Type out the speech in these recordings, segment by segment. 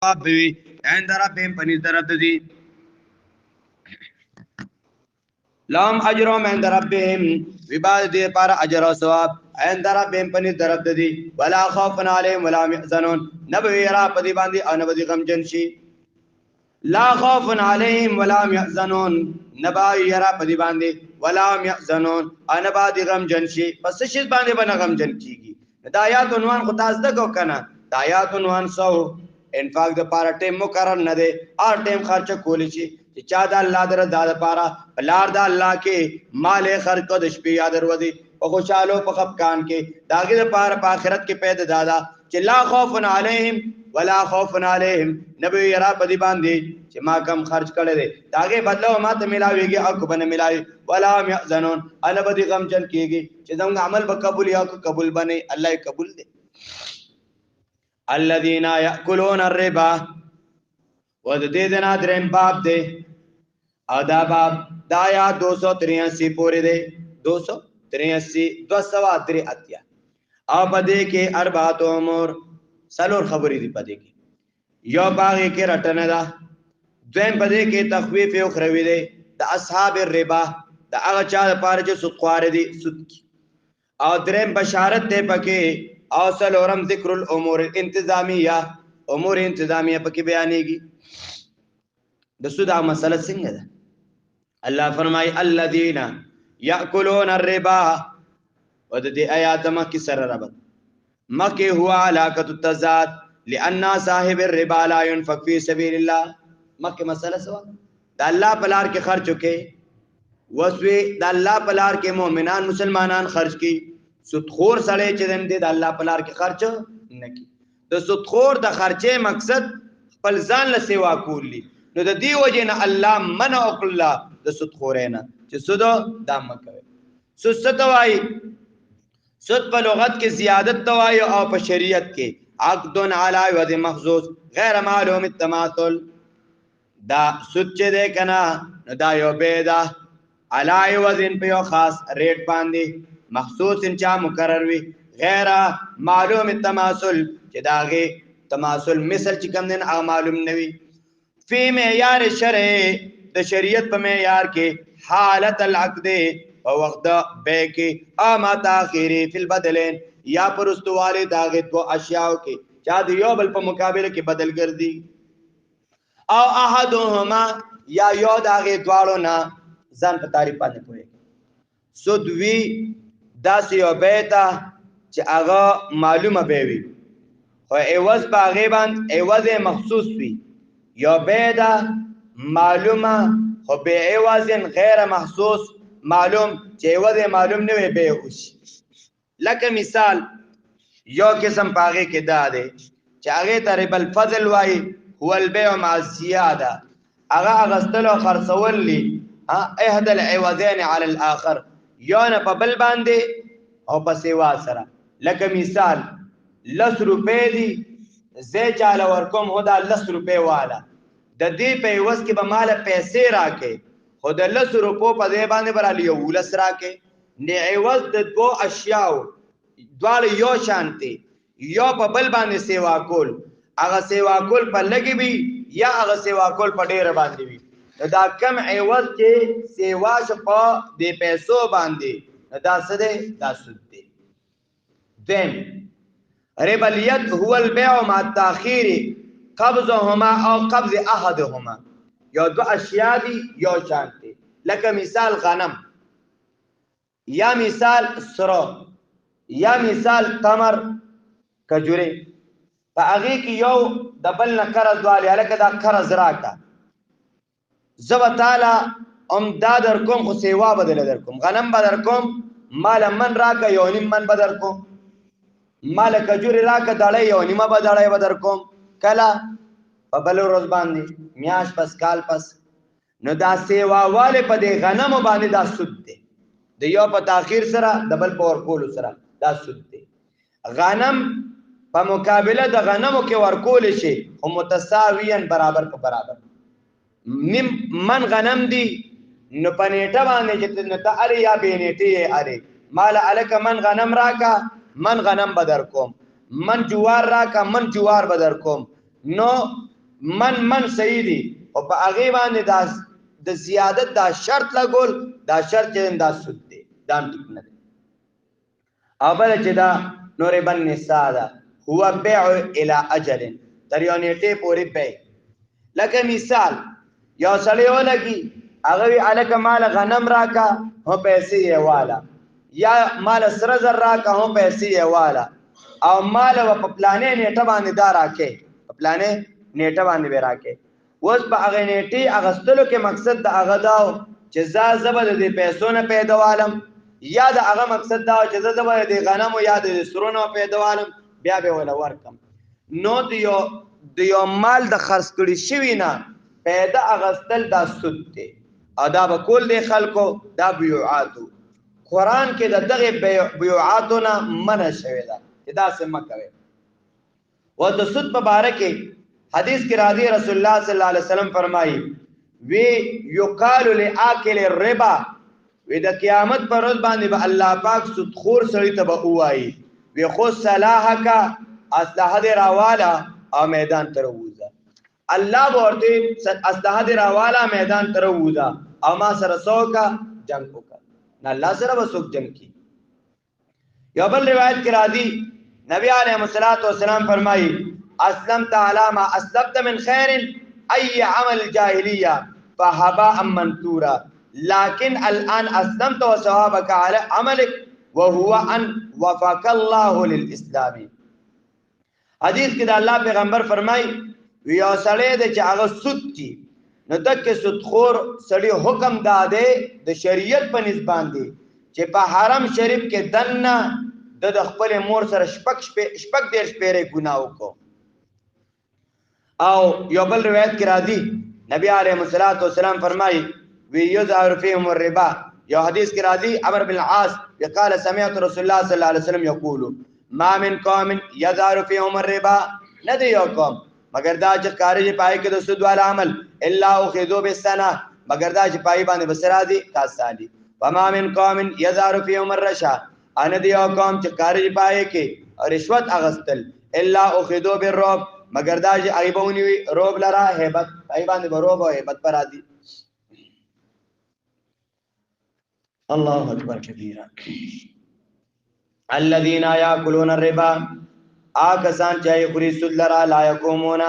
عند ربهم پنځ طرف دي لهم اجرهم عند ربهم وبعد دې پر اجر او ثواب عند ربهم پنځ طرف دي ولا خوف عليهم ولا هم يحزنون نبي را پدی باندې او نبي غمجن شي لا خوف عليهم ولا هم يحزنون نبا يرا پدی باندې ولا هم يحزنون انا بعد غمجن شي پس شي باندې بنا غمجن کیږي هدايات عنوان خو تاسو دغه کنه هدايات عنوان سو انفاق د پاره ټیم مقرر نه دی هر ټیم خرچ کولی شي چې چا د الله در د لپاره بلار د الله کې مال خرچ کو د شپې یاد ورودي او خوشاله په خفقان کې داګه د پاره په آخرت کې پیدا دادا چې لا خوف عليهم ولا خوف عليهم نبی یرا پدی باندې چې ما کم خرچ کړل دي داګه بدلو ما ته ملاويږي او کو بنه ملاوي ولا هم يحزنون انا بدی غم جن کیږي چې زموږ عمل به قبول یا قبول بنه الله قبول دي الذين ياكلون الربا ود دې دنا دریم باب دے ادا باب دایا 283 پورې دے 283 203 اتیا او پدې کې اربعه امور سلور خبرې دي پدې کې یو باغ کې رټنه دا دویم پدې کې تخویف او خروي دي د اصحاب الربا د هغه چا لپاره چې سود خوار دي سود او دریم بشارت ته پکې او سلورم ذکر الامور الانتظامیه امور انتظامیه پکې بیانېږي د سود مسله څنګه ده الله فرمای الذين ياكلون الربا ود دې آیات مکه سره ربط مکه هو علاقه التضاد لان صاحب الربا لا ينفق في سبيل الله مکه مسله سوا د الله په لار کې خرچ وکي وسوي د الله په لار کې مؤمنان مسلمانان خرچ کی سودخور سړی چې دې د الله په لار کې خرچ نه کی د سودخور د خرچې مقصد خپل ځان له سیوا کولی نو د دې وجه نه الله منع وکړه د سودخورینا چې سود دام کوي سود ستوای سود په لغت کې زیادت توای او په شریعت کې عقد علی وذ محذوظ غیر معلوم التماثل دا سود چې ده کنا دا یو بيدا علی وذن په یو خاص ریټ باندې مخصوص انچا مقرر وي غیر معلوم التماثل چې داغه تماثل مثل چې کوم دین هغه معلوم نوي فی معیار شرع د شریعت په معیار کې حالت العقد او وقت بے کې اما تاخيري فی البدلین یا پرستواله داغه دو اشیاء کې چا د یو بل په مقابله کې بدل ګرځي او احدهما یا یو داغه دواړو نه ځان په تعریف باندې پوهه سود وی داسې یو بیتا چې هغه معلومه به وي خو ایواز باغې باندې ایواز مخصوص وي یو بیدا معلومه خو به ایواز غیر محسوس معلوم چې ایواز معلوم نه وي به اوس لکه مثال یو قسم باغې کې دا ده چې هغه ترب الفضل وای هو البيع مع الزياده هغه غستل او خرڅول لي احد العوضين على الاخر یو نه په بل باندې او په سیوا سره لکه مثال 10 روپے دي زه چاله ورکوم هدا 10 روپے والا د دې په وس کې به مال پیسې راکې خو د 10 روپو په دې باندې برالی یو ولس راکې نه عوض د دو اشیاء دوال یو شانتي یو په بل باندې سیوا کول هغه سیوا کول په لګي وي یا هغه سیوا کول په ډیر باندې وي دا کم عوض چې سیوا شپه د پیسو باندې دا څه دی دا سود دی دیم ربا الید هو البيع مع التاخير قبضهما او قبض احدهما یو دو اشیاء دي یو شانتي لکه مثال غنم یا مثال سرو یا مثال تمر کجوره په هغه کې یو دبل نه قرض والی الکه دا قرض راکا زب تعالی امداد در کوم خو سیوا بدل در کوم غنم بدر کوم مال من راکا یو نیم من بدر کوم مال کجوری راکا دړی یو نیمه بدړی بدر کوم کلا په بل ورځ باندې میاش پس کال پس نو دا سیوا والے په دې غنم باندې دا سود دی د یو په تاخير سره د بل په ورکول سره دا سود دی غنم په مقابله د غنمو کې ورکول شي او متساویاً برابر په برابر نیم من غنم دی نو پنیټه باندې چې نته اری یا بینټي اری مال الک من غنم راکا من غنم بدر کوم من جوار راکا من جوار بدر کوم نو من صحیح دي او په هغه باندې د زیادت دا شرط لګول دا شرط دا سود دی دا ټیک نه دی اول چې دا نور بن نساء دا هو بيع الى اجل تر یو نیټه پورې بيع لکه مثال یو سړی ولګي هغه الک مال غنم راکا هو پیسې یې والا یا مال سره زر راکا هو پیسې یې والا او مال و په پلانې نیټه باندې دا راکې په پلانې نیټه باندې به راکې اوس په هغه نیټه اغستلو کې مقصد د هغه دا چې زبر د پیسو نه پیدوالم یا د هغه مقصد دا چې زبر د غنم او یا د سرونو پیدوالم بیا به ولا ورکم نو د یو مال د خرڅ کړي شوی نه پیدا اغستل دا سود دی ادا به کول دی خلکو دا بیوعاتو قرآن کې د دغه بیوعاتو نه منع شوی دا چې دا څه مه کوئ و د سود په باره کې حدیث کې راځي رسول الله صلی الله علیه وسلم فرمایي وی یقال لآکل الربا وی د قیامت پر ورځ باندې به الله پاک سودخور سړي ته به ووایي وی خو صلاحک اسلحه دې راواله او میدان ته راووځه الله به ورته اسلحه دې راواله میدان ته راووځه او ما سره څه جنګ وکړه نه الله سره به څوک جنګ کی یو بل روایت کې راځي نبی علیہ الصلوۃ والسلام فرمایي اسلمت على ما اسلمت من خير اي عمل جاهليه فهباء منثورا لكن الان اسلمت وثوابك على عملك وهو ان وفق الله للاسلام حدیث کې د الله پیغمبر فرمایي ویو سړی د چې هغه سود کی نو دک سودخور سړی حکم داده د شریعت په نسبت دی چې په حرم شریف کې دنه د خپل مور سره شپږ ډیر شپېره ګناه وکړو او یو بل روایت کې راځي نبی علیہ الصلوۃ والسلام فرمایي وی یظهر فیهم الربا یو حدیث کې راځي عمرو بن العاص قال سمعت رسول الله صلی الله علیه وسلم یقول ما من قوم یظهر فیهم الربا ندی یو قوم مگر دا چې کاری پای کې د سود والا عمل الا اخذوا بالسنه مگر دا چې پای باندې بسرا دي کاسالي وما من قوم یظهر فیهم الرشا ان دی یو قوم چې کاری پای کې رشوت اغستل الا اخذوا بالرعب مگر دا چې ایبونی روب لرا hebat پای باندې بروب او hebat پر ادي الله اکبر کبیره الذين ياكلون الربا آکسان چې خوري سود لرا لا يقومون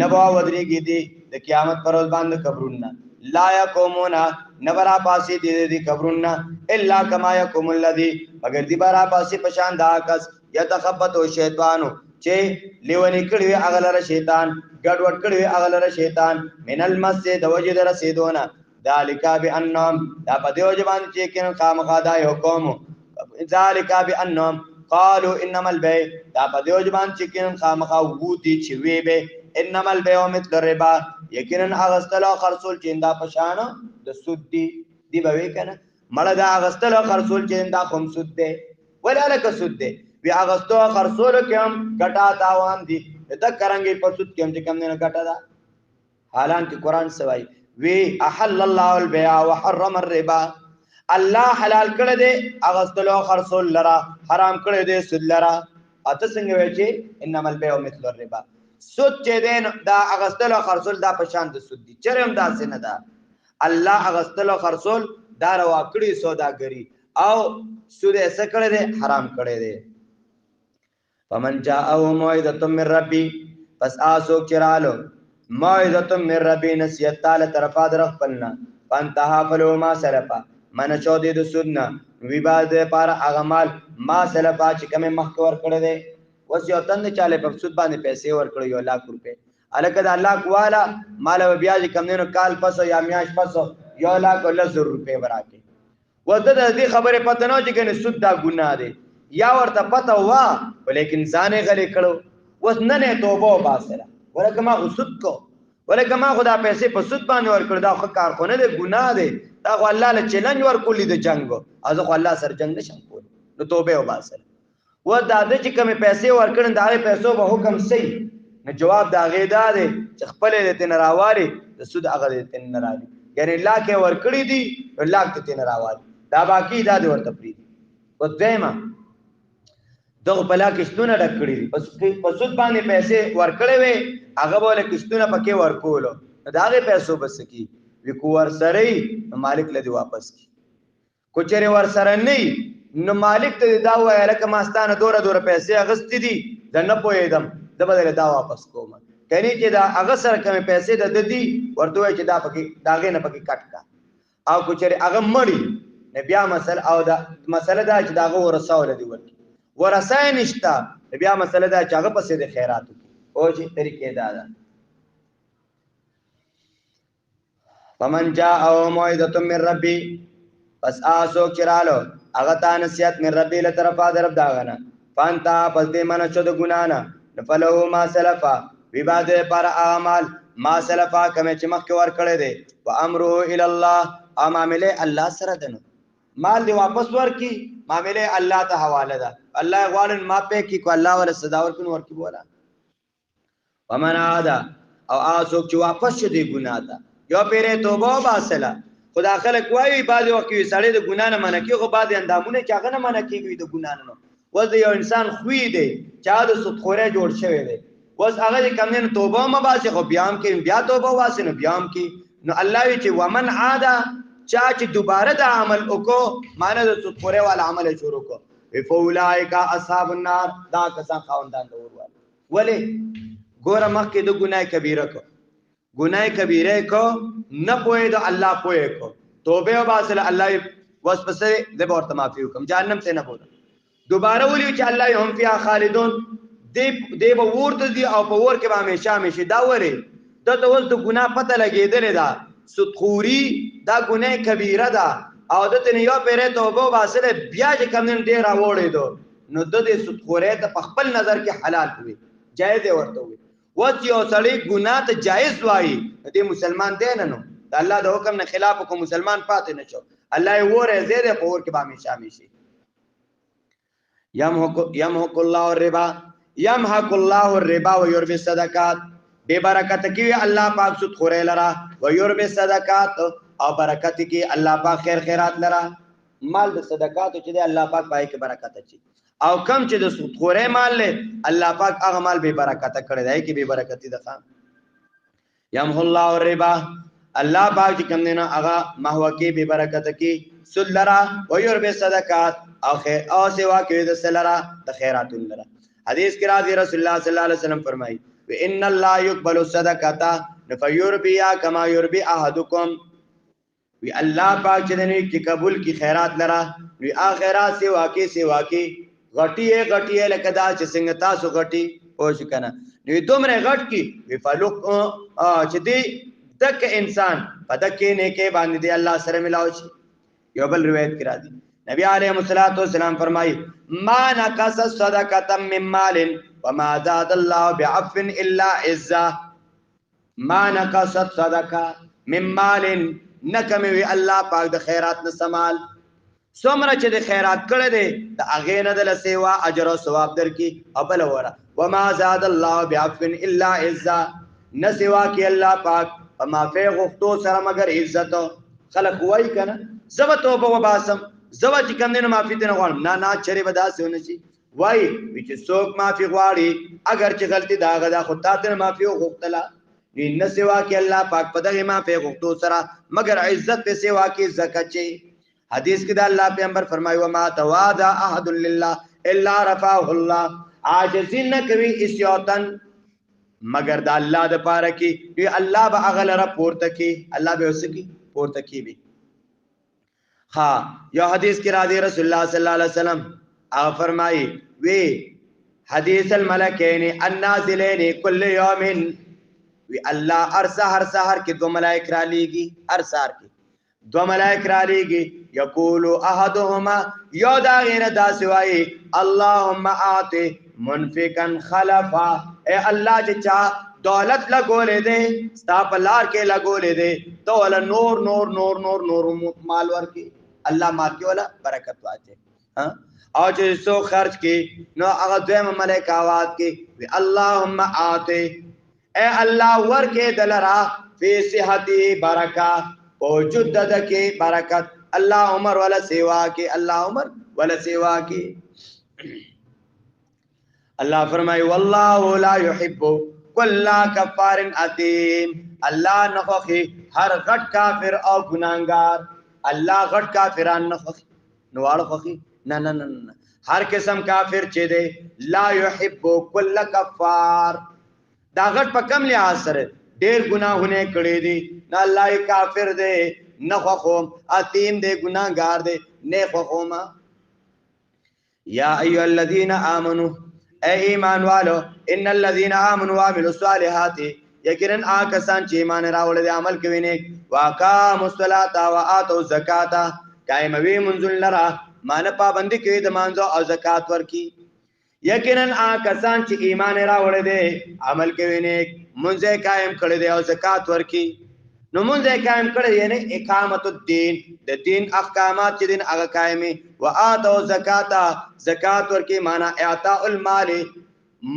نبا ودري کی دي د قیامت پر ورځ باندې قبرونه لا يقومون نبرا پاسي دي قبرونه الا كما يقوم الذي مگر دي برا پاسي پشان دا کس يتخبط شیطانو چې لیونی کړي اغلره شیطان ګډوډ کړي اغلره شیطان من المسجد وجد رسیدونه ذالک بانهم دا په دیو ځبان چې کین خامخا دا حکم ذالک بانهم قالوا انما البيع دا په دیو ځبان چې کین خامخا وګوتی چې وی به انما البيع مثل الربا یقینا اغستل او خرصول چې دا پشان د سود دی به وی کنه مړه دا اغستل او خرصول چې دا خم سود دی ولا لك سود دی وی اغستو خرصول کې هم ګټا تاوان دي دا کرانګي په سود کې هم چې کم نه ګټا دا حالانکه قران سوای وی احل الله البيع وحرم الربا الله حلال کړی دی اغستل او خرصول لرا حرام کړی دی سود لرا اته څنګه وی چې انما البيع مثل الربا سود چې دین دا اغستل او خرصول دا پشان د سود دي چرهم دا څنګه دا الله اغستل او خرصول دا روا کړی سوداګری او سود یې څه کړی دی حرام کړی دی فمن جاءه موعظه من ربي پس آسو چرالو موعظه من ربي نصیحت تعالی طرفا در خپلنا فانتها فلو ما سلفا من چودې د سودنا ویباد پر اغمال ما سلفا چې کوم مخکور کړی دی وس یو تند چاله په سود باندې پیسې ور کړی 1 لک روپے الکه د الله کوالا مال بیا چې کم نه کال پس یا میاش پس 1 لک ول زر روپے ورکه وته د دې خبره پته نه چې کنه سود دا ګناه دی یا ورته پته وا ولیکن ځانې غلې کړو وس نه توبه وباسره ولکه ما سود کو ولکه ما خدا پیسې په سود باندې ور کړ دا خو کارخونه دی ګناه دی دا خو الله له چیلنج ور کولې د جنگ از خو الله سره جنگ نشم کول نو توبه وباسره و دا د چې کوم پیسې ور کړن دا پیسو به حکم صحیح نو جواب دا غیدا دی چې خپل دې تن راوالي د سود هغه دې تن راوالي یعنی الله کې ور کړی دی الله ته تن راوالي دا باقی دا دی ورته پری و دیمه دغه بلا کښتونه ډک کړي دي په سود باندې پیسې ورکړې وې هغه بوله کښتونه پکې ورکولو د هغې پیسو بس کی وی کو ورسره مالک لدی واپس کی کو چېرې ورسره نه نو مالک ته دا ووایه لکه ما ستانه دوره پیسې اخیستې دي زه نه پوهېدم زه به درې دا واپس کوم کني چې دا هغه سره کمې پیسې د ده دي ورته ووایه چې دا پکې د هغې نه پکې کټ کا او کو چېرې هغه مړي نو بیا مسله دا چې د هغه ورثه ولدي ورکړي ورثه یې نشته بیا مسله دا چې هغه پسې د خیرات وکړي او چې طریقې دا ده فمن جاءه موعظة من ربي پس آسوک چرالو هغه ته نصیحت من ربي له طرفه د رب د هغه نه فانتا پس دې منع شو د ګناه نه فله ما سلفا وی با د لپاره اعمال ما سلفا کومې چې مخکې ورکړی دی و امره الی الله او معاملې الله سره ده نو مال دی واپس ورکړي معاملې الله ته حواله ده الله غواړي ما پې کې کو الله ولا صدا ورکړي ورکړي بولا ومن عاد او آسوک چې واپس شو دی ګناه ته یو پیره توبه وباسله خدا خلک وایي بعضې وخت کې سړی د ګناه نه منع کېږي خو بعضې اندامونه چې هغه نه منع کېږي د ګناه نه اوس د یو انسان خوی دی چې هغه د سودخورۍ جوړ شوی دی اوس هغه چې کوم دی نو توبه هم وباسي خو بیا هم کوي بیا توبه وباسي نو بیا هم کوي نو الله وایي چې ومن عاده چا چې دوباره د عمل وکړو معنی د سودخورۍ والا عمل یې شروع کړو فاولئک اصحاب النار دا کسان خاوندان د اور والي ولې ګوره مخکې د ګناه کبیره کو گناہ کبیره کو نہ پوئے تو اللہ پوئے کو توبه وباسل الله وسپس دې ورته معافي وکم جهنم ته نه بوله دوباره ولي چې الله هم فيها خالدون دې به ورته دي او په ور کې به همیشه همیشه دا وره د اوس د ګناه پته لګېدل دا سودخوري دا ګناه کبیره ده او د ته یو پیره توبه وباسل بیا چې کم نه ډیر راوړې دو نو د دې سودخوري ته په خپل نظر کې حلال وي جایز ورته وي وڅ یو سړی ګناه ته جایز وایي دې مسلمان دی نه نو د الله د حکم نه خلاف کو مسلمان پاتې نه شو الله یې وره زیاده په ور کې به همیشه همیشه یمحق الله الربا یمحق الله الربا ويربي الصدقات بے برکت کی الله پاک سود خورے لرا ويربي الصدقات او برکت کی الله پاک خیر خیرات لرا مال د صدقات چې الله پاک پای کې برکت اچي او کم چې د سود خورې مال له الله پاک هغه مال به برکت کړی دی کې به برکتی ده یمحو الله الربا الله پاک چې کوم نه هغه محو کې به برکت کې سود لرا او يربي صدقات او خیر او سوا کې د سلرا د خیرات لرا حدیث کې راځي رسول الله صلی الله علیه وسلم فرمایي ان الله يقبل الصدقه فيربي كما يربي احدكم وی الله پاک چې نه کې قبول کی خیرات لرا وی اخرات سوا کې غټي لکه دا چې څنګه تاسو غټي پوښ کنه نو دومره غټ کی وی فلوق چې دی تک انسان پدکه نه کې باندې دی الله سره ملاوي شي یو بل روایت کرا دي نبی علیہ الصلوۃ والسلام فرمایي ما نقص صدقه من مال وما زاد الله بعفو الا عزا ما نقص صدقه من مال نکم وی الله پاک د خیرات نه سمال څومره چې د خیرات کړه دي د هغې نه د سیوا اجر او ثواب درکې او بل وره وما زاد الله بعفو الا عزا نه سوا کې الله پاک په معافی غوښتو سره مگر عزت خلق وای کنه زبه توبه وباسم زبه چې کوم دینه معافی دینه غواړم نه چرې به داسې ونه شي وای چې څوک معافی غواړي اگر چې غلطي دا غدا خو تاسو معافی غوښتله نه سوا کې الله پاک په دغه معافی غوښتو سره مگر عزت په سوا کې زکچي حدیث کې دا الله پیغمبر فرمایي و ما تواضع احد لله الا رفعه الله عاجزین کوي اسیاتن مگر د الله د پاره کې الله به اغل را پورته کې الله به وسکی پورته کې وي ها یو حدیث کې راځي رسول الله صلی الله علیه وسلم هغه فرمایي وی حدیث الملکین النازلین کل یوم وی الله هر سحر کې دو ملائک را لیږي هر سحر کې دو ملائک را لیږي یقول احدهما یو دا غیر دا سوای اللهم آت منفقا خلفا اے الله چې چا دولت لګولې دے ستا په لار کې لګولې دے تو ولا نور مال ورکی الله مال کې ولا برکت واچي ها او چې سو خرج کې نو هغه دویم ملائک आवाज کې اللهم آت اے الله ورکه دلرا فی صحتی برکا وجود ددکه برکت الله عمر ولا سیوا کې الله عمر ولا سیوا کې الله فرمای والله لا يحب كل كفار اثیم. الله نخوخي هر غټ کافر او ګناګار. الله غټ کافران نخوخي نواړه خوخي نه نه نه هر قسم کافر چې دی لا يحب كل كفار. دا غټ په کم لحاظ سره ډېر ګناهونه کړی دي نه الله کافر دی نه خوخوم اثیم دی ګناګار دی نه خوخوم. یا ایها الذین آمنوا اے ایمان والو ان الذين آمنوا وعملوا الصالحات یقینا آکسان چې ایمان راوړل دي عمل کوي نیک واقاموا الصلاة وآتوا الزکات قائموي منزل لرا مان پابندي کوي د مانځو او زکات ورکی. یقینا آکسان چې ایمان راوړل دي عمل کوي نیک منځه قائم کړی دی او زکات ورکی. نو منځه قائم کړی یعنی اقامت الدین د دین احکامات چې دین هغه قائمي وآتوا الزکات زکات ورکی معنا اعطاء المال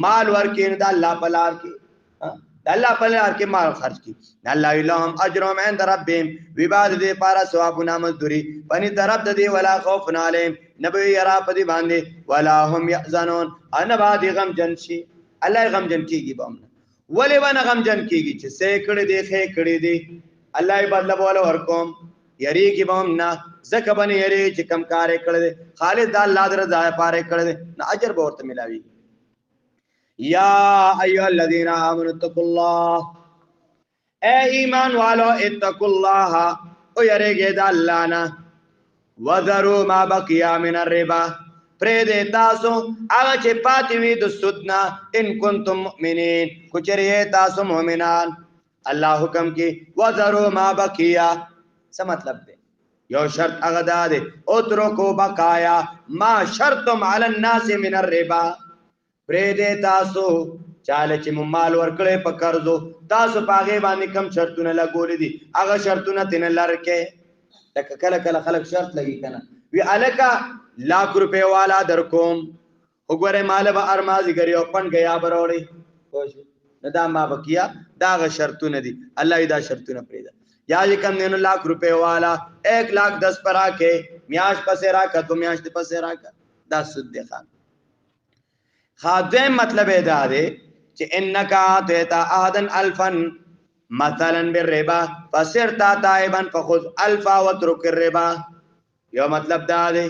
مال ورکی د الله په لار کې الله په لار کې مال خرج کی. الله لهم اجرهم عند ربهم وبعد دې پارا ثواب نه مزدوري پني طرف د دې ولا خوف علیهم نبی یرا پدی باندې ولا هم يحزنون ان بعد غم جن شي. الله غم جن کیږي بامنه ولې ونه غم جن کیږي چې سې کړي دې خې کړي دې الله بدل بوله ورکوم یری کی بامنه زکه باندې یری چې کم کار کړي خالد الله در ځای پاره کړي نه اجر به ورته ملاوي. یا ایها الذین آمنوا اتقوا الله اے ایمان والو اتقوا الله او یریږئ د الله نه وذروا ما بقي من الربا پرې دې تاسو هغه چې پاتې وي د سود نه ان کنتم مؤمنین کو چېرې تاسو مؤمنان. الله حکم کې وذروا ما بقي څه مطلب دی یو شرط هغه ده اترکوا بقایا ما شرطم علی الناس من الربا پرې دې تاسو چاله چې مال ورکړې په قرضو تاسو پاغه باندې کم شرطونه لګولې دي هغه شرطونه تن لرکه تک کله کله خلک شرط لګي کنه وی الکا لاکھ روپے والا در کوم وګوره مال به ارمازي غري او پن غیا بروړي خوش ندا ما بکیا دا غ شرطونه دي الله دا شرطونه پریدا یا کم نه لاکھ روپے والا 1,10,000 پر راکه میاش پسې راکه تو میاش پسې راکه دا سود دی خان خادم مطلب دا دی چې انک اتیتا احدن الفن مثلا بالربا فصرت تائبا فخذ الفا وترك الربا. یو مطلب دا دی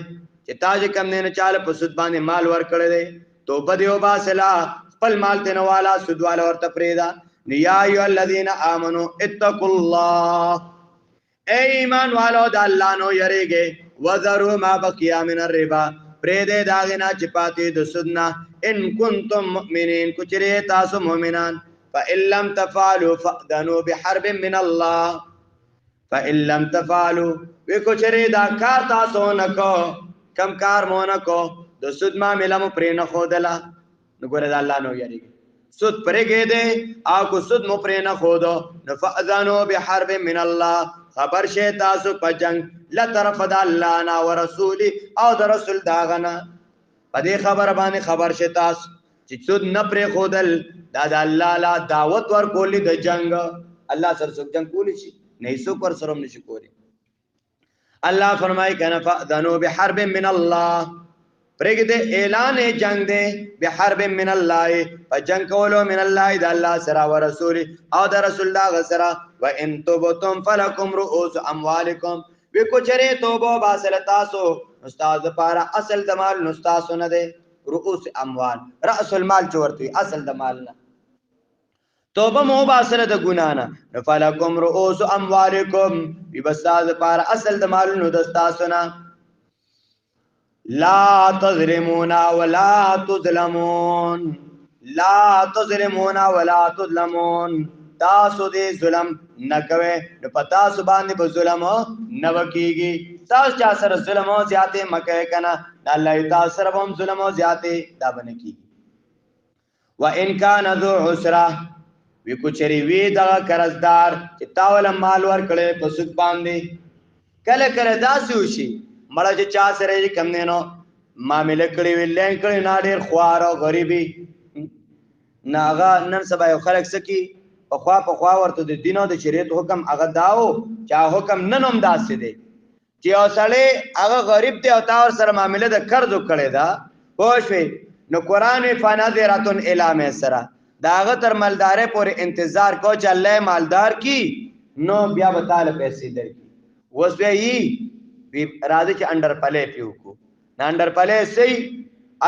چې تاج کم نه چاله په سود باندې مال ور کړی دی توبه دیو باسلا خپل مال تنه والا سود والا ورته پریدا. یا ایو الذین آمنو اتقوا الله اے ایمان والو د الله نو یریږئ وذروا ما بقي من الربا پرې دې داغنا چې پاتې د سودنا ان کنتم مؤمنین کو چېرې تاسو مؤمنان. فإن لم تفعلوا فأذنوا بحرب من الله فإن لم تفعلوا وکو چېرې دا کار تاسو نه کو کم کار مو نه کو د سود معامله مو پرې نه ښودله نو ګوره د الله نو یریږئ سود پرېږئ دې او کو سود مو پرې نه ښودو نو فأذنوا بحرب من الله خبر شه تاسو په جنگ له طرف د الله نه او رسول او د رسول داغنا په دې خبر باندې خبر شه تاسو چې سود نه پرې خودل دا د الله لا دعوت ورکول د جنگ الله سره څوک جنگ کولی شي نه څوک ور سره نشي کولی. الله فرمای کنه فاذنوا بحرب من الله پرېږ دې اعلان جنگ دې بحرب من الله په جنگ کولو من الله د الله سره او رسول او د رسول الله سره وان توبتم فلکم رؤوس اموالکم وکو چرې توبه باسل تاسو استاد پارا اصل د مال نستاسو نه ده رؤوس اموال راس المال چورتي اصل د مال نه توبه مو باسل د ګنا نه فلکم رؤوس اموالکم بساز پارا اصل د مال نو دستاسو نه لا تظلمون ولا تظلمون لا تظلمون ولا تظلمون تاسو دې ظلم نه کوي نو پتا سو باندې به ظلم نه وکيږي تاسو چا سره ظلم او زیاته مکه کنه الله تاسو سره هم ظلم او زیاته دا بنه کیږي. وان کان ذو عسره وی کوچری وی دا قرضدار چې تاول مال ور کړي په سود باندې کله کله داسې وشي مړه چې چا سره کم نه نو معاملې کړي ویلې کړي نه ډېر خوار او غریبي ناغه نن سبا یو خلک سکی په خوا ورته د دینو د شریعت حکم هغه داو چا حکم ننوم داسې دی چې اوسړې هغه غریب دی او تا ور سره معاملې د قرض کړي دا پوه شئ نو قرآن فنظرة الی میسرہ داغه تر مالدارې پورې انتظار کو چې الله مالدار کی نو بیا به تعالی پیسې درکړي اوس به یې راځي چې انډر پلې پیو کو نه انډر پلې سي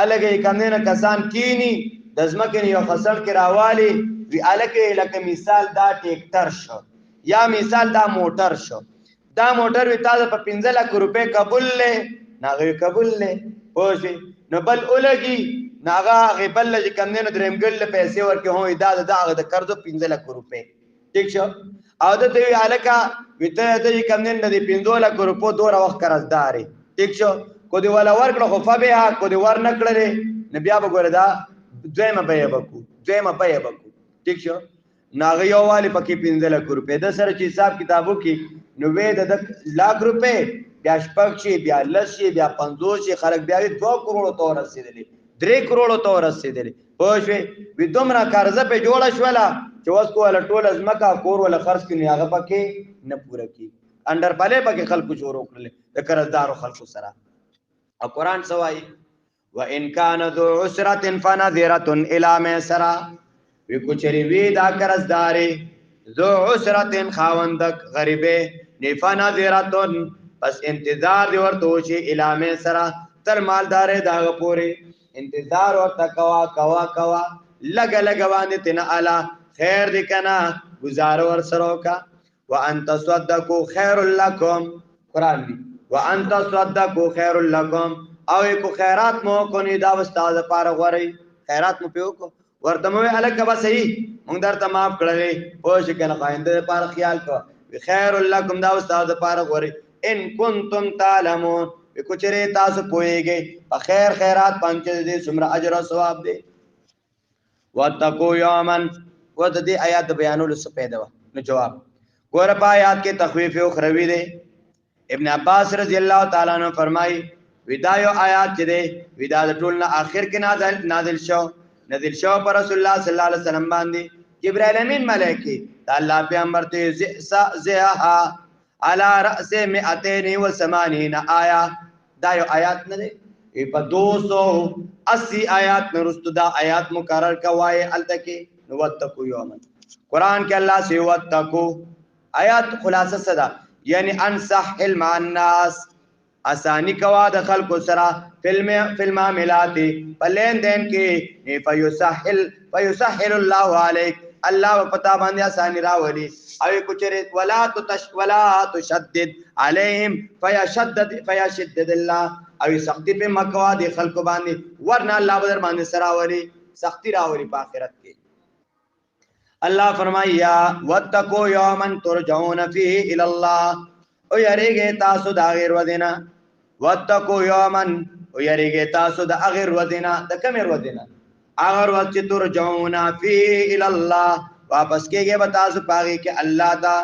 الګې کمنه کسان کینی د ځمکې یو خسر کې راوالي وی الګې لکه مثال دا ټریکټر شو یا مثال دا موټر شو دا موټر وی تاسو په 15 لک روپے قبول لې ناغه قبول لې پوه نو بل اولګي ناغه غبل چې کمنه درېمګل له پیسې ورکه هو دا د قرض 15 لک روپے ٹھیک شو او د دوی الکا وته د کمنه د 15 لک روپو دوه وخت قرضداري ٹھیک شو کو دی ولا ورکړه خو فبها کو دی ور نکړلې نبي ابو ګوردا دویمه به بکو ٹھیک شو ناغه یو والی پکې 15 لک روپے د سره چې حساب کتابو کې نو وې د لاک روپے بیا شپږ شي بیا لس شي بیا 50 شي خلک بیا 2 کروڑ ته رسیدلی 3 کروڑ ته رسیدلی پوه شوې وی دومره قرضه په جوړه شولا چې اوس کوله ټول ازمکا کور ولا خرڅ کړي هغه پکې نه پوره کی انډر پلې پکې خلکو شروع کړل د قرضدارو خلکو سره او قرآن سوای وان کان ذو عسره فنذره الی میسرہ وی کوچری وی دا قرضدارې ذو عسره خاوندک غریبه نفنذره بس انتظار دی ورته شي الی میسرہ تر مالدارې داغه پورې انتظار ورته کوا لګ باندې تن اعلی خیر دی کنا گزار ور سره کا وان تصدقوا خیر لکم قرآن دی وان تصدقوا خیر لکم او کو خیرات مو کو نی دا استاد پار غوري خیرات مو پیو کو ورته مو الګ به صحیح مونږ درته معاف کړلې او شکنه قاینده پار خیال کو خیر لکم دا استاد پار غوري ان کنتم تعلمون کچره تاسو پوهیږئ په خیر خیرات باندې دې څومره اجر او ثواب دی واتقوا یوما ود دې آیات بیانولو څه پیدا نو جواب ګور په آیات کې تخویف او خروی دی ابن عباس رضی الله تعالی عنہ فرمای ودایو آیات چې دی ودا د ټول نه اخر کې نازل شو پر رسول الله صلی الله علیه وسلم باندې جبرائیل امین ملائکه الله پیغمبر ته زها على رأس 280 آیا دا یو آیات نه دی په 280 آیات نرستو دا آیات مقرر کوای التکی وتقو یوم قرآن کې الله سی وتقو آیات خلاصه صدا یعنی انصح علم الناس اسانی کوا د خلق سره فلم معاملات پلین دین کې فیسهل الله علیک الله پتا باندې اسانی راولي او کچره ولا تشدد عليهم فيشدد الله او سختی په مکوا دي خلق باندې ورنه الله بدر باندې سراوري سختی راوري په آخرت کې الله فرمایا واتقوا يوما ترجعون فيه الى الله او یریږي تاسو دا غیر ودینا واتقوا يوما او یریږي تاسو دا غیر ودینا د کمر ودینا اگر وخت ترجعون فيه الى الله واپس کېږي به تاسو پاږي کې الله دا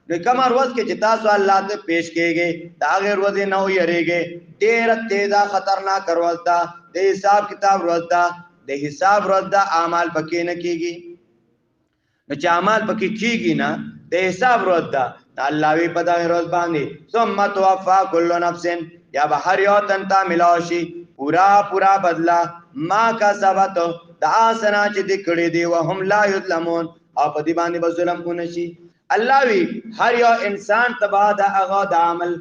نو کوم ورځ کې چې تاسو الله ته پیش کېږي دا غیر ورځ نه ويریږي ډېر تیزه خطرناک ورځ دا د حساب کتاب ورځ دا د حساب ورځ دا اعمال پکې نه کېږي نو چې اعمال پکې کېږي نه د حساب ورځ دا الله وی په دا ورځ باندې ثم توفى كل نفس یا به هر یو تن ته ملاشي پورا بدلا ما کا سبت دا سنا چې د کړي دی وهم لا یظلمون او په دې باندې به ظلم ونشي الله وی هر یو انسان تبا د هغه د عمل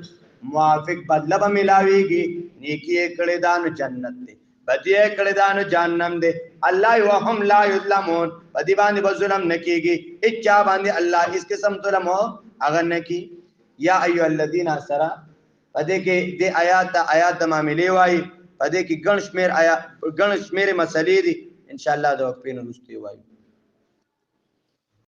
موافق بدله به ملاويږي نیکی کړي دا نو جنت دی بدی کړي دا نو جهنم دی الله وهم لا یظلمون په دې باندې به ظلم نکېږي اچا باندې الله اس قسم ظلم هو هغه نکي یا ایو الذین اسرا پدې کې د آیات معاملې وای پدې کې ګڼ شمیر مسلې دي ان شاء الله د وقفې نو رسته وای